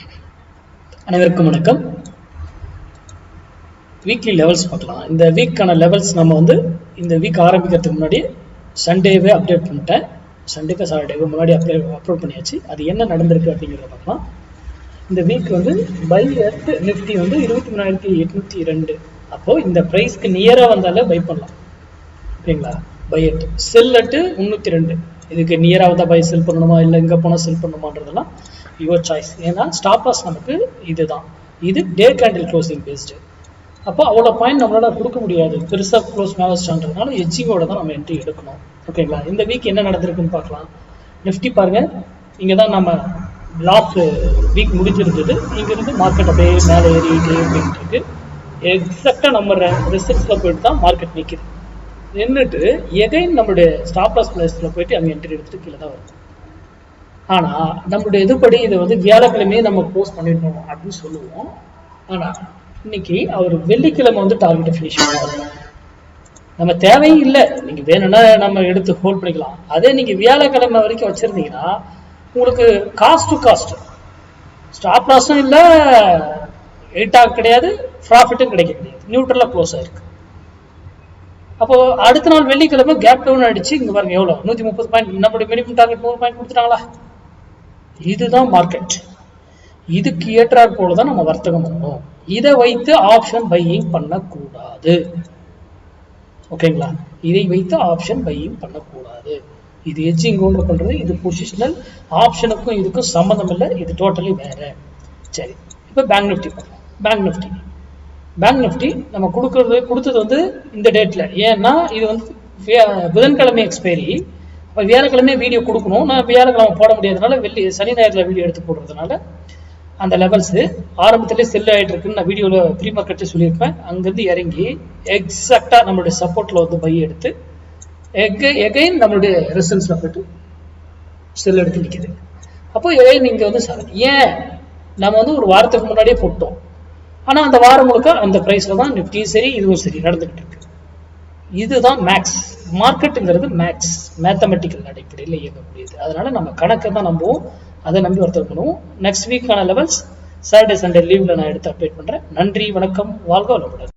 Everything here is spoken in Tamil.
அனைவருக்கும் வணக்கம். வீக்லி லெவல்ஸ் பார்க்கலாம். இந்த வீக்கான லெவல்ஸ் நம்ம வந்து இந்த வீக் ஆரம்பிக்கிறதுக்கு முன்னாடி சண்டேவே அப்டேட் பண்ணிட்டேன். சண்டேக்கு சாட்டர்டேவே முன்னாடி அப்லோட் பண்ணியாச்சு. அது என்ன நடந்திருக்கு அப்படிங்கிறத பார்க்கலாம். இந்த வீக் வந்து பை அட் நிஃப்டி வந்து 23,802. அப்போது இந்த ப்ரைஸ்க்கு நியராக வந்தாலே பை பண்ணலாம். ஓகேங்களா? By at sell at 302. இதுக்கு நியராக வந்தால் பை செல் பண்ணணுமா இல்லை இங்கே போனால் செல் பண்ணணுமான்றதெல்லாம் யுவர் சாய்ஸ். ஏன்னா ஸ்டாப் லாஸ் நமக்கு இதுதான். இது டே கேண்டில் க்ளோசிங் பேஸ்டு. அப்போ அவ்வளோ பாயிண்ட் நம்மளால கொடுக்க முடியாது. பெருசாக க்ளோஸ் மேலே வச்சான்றதுனால எஜ்ஜிங்கோட தான் நம்ம என்ட்ரி எடுக்கணும். ஓகேங்களா? இந்த வீக் என்ன நடந்திருக்குன்னு பார்க்கலாம். நிஃப்டி பாருங்க, இங்கே தான் நம்ம லாஸ்ட் வீக் முடிஞ்சிருந்தது. இங்கேருந்து மார்க்கெட் அப்படியே மேலே ஏறிக்கிட்டே போயிட்டு இருக்கு. எக்ஸாக்டாக நம்ம ரிசல்ட்ஸில் போயிட்டு தான் மார்க்கெட் நிற்கிது. நின்றுட்டு எகைன் நம்மளுடைய ஸ்டாப் லாஸ் பிளேஸில் போயிட்டு அங்கே என்ட்ரி எடுத்துட்டு கீழே தான் வருது. ஆனால் நம்மளுடைய இதுபடி இதை வந்து வியாழக்கிழமையே நம்ம போஸ்ட் பண்ணிடணும் அப்படின்னு சொல்லுவோம். ஆனால் இன்னைக்கு அவர் வெள்ளிக்கிழமை வந்து டார்கெட்டை ஃபினிஷ் பண்ணுவாங்க. நம்ம தேவையும் இல்லை. நீங்கள் வேணும்னா நம்ம எடுத்து ஹோல்ட் பண்ணிக்கலாம். அதே நீங்கள் வியாழக்கிழமை வரைக்கும் வச்சுருந்தீங்கன்னா உங்களுக்கு காஸ்ட் டு காஸ்ட் ஸ்டாப் லாஸும் இல்லை, எயிட்டாக கிடையாது, ப்ராஃபிட்டும் கிடைக்க கிடையாது, நியூட்ரலாக க்ளோஸ் ஆயிருக்கு. அப்போ அடுத்த நாள் வெள்ளிக்கிழமை கேப் டவுன் அடிச்சு இங்க பாருங்க எவ்வளோ 130 பாயிண்ட். நம்மளுடைய மினிமம் டார்கெட் 100 பாயிண்ட் கொடுத்துட்டாங்களா? இதுதான் மார்க்கெட். இதுக்கு ஏற்றாற் போலதான் நம்ம வர்த்தகம் பண்ணணும். இதை வைத்து ஆப்ஷன் பையிங் பண்ணக்கூடாது. ஓகேங்களா? இதை வைத்து ஆப்ஷன் பையிங் பண்ணக்கூடாது. இது எட்ஜிங் ஓவர் பண்றது, இது பொசிஷனல். ஆப்ஷனுக்கும் இதுக்கும் சம்மந்தம் இல்லை, இது டோட்டலி வேற. சரி, இப்போ பேங்க் நிஃப்டி நம்ம கொடுத்தது வந்து இந்த டேட்ல. ஏன்னா இது வந்து புதன்கிழமை எக்ஸ்பைரி. இப்போ வியாழக்கிழமை வீடியோ கொடுக்கணும். நான் வியாழக்கிழமை போட முடியாதனால சனி ஞாயிறுல வீடியோ எடுத்து போடுறதுனால அந்த லெவல்ஸ் ஆரம்பத்திலே செல் ஆகிட்டு இருக்குன்னு நான் வீடியோவில் ப்ரீ மார்க்கெட்டே சொல்லியிருப்பேன். அங்கேருந்து இறங்கி எக்ஸாக்டாக நம்மளுடைய சப்போர்ட்டில் வந்து பை எடுத்து எகைன் நம்மளுடைய ரெசல்ட்ஸில் போய்ட்டு செல் எடுத்து நிற்கிது. அப்போ எகைன் இங்கே வந்து ஏன் நம்ம வந்து ஒரு வாரத்துக்கு முன்னாடியே போட்டோம். ஆனால் அந்த வாரம் முழுக்க அந்த ப்ரைஸில் தான் நிஃப்டியும் சரி இதுவும் சரி நடந்துகிட்டு இருக்கு. இதுதான் மேக்ஸ். மார்க்கெட்டுங்கிறது மேக்ஸ், மேத்தமெட்டிக்கல் அடிப்படையில் இயங்கக்கூடியது. அதனால நம்ம கணக்கை தான் நம்புவோம், அதை நம்பி வர்த்தகம் பண்ணுவோம். நெக்ஸ்ட் வீக்கான லெவல்ஸ் சாட்டர்டே சண்டே லீவ்ல நான் எடுத்து அப்டேட் பண்றேன். நன்றி, வணக்கம், வாழ்க வளமுடன்.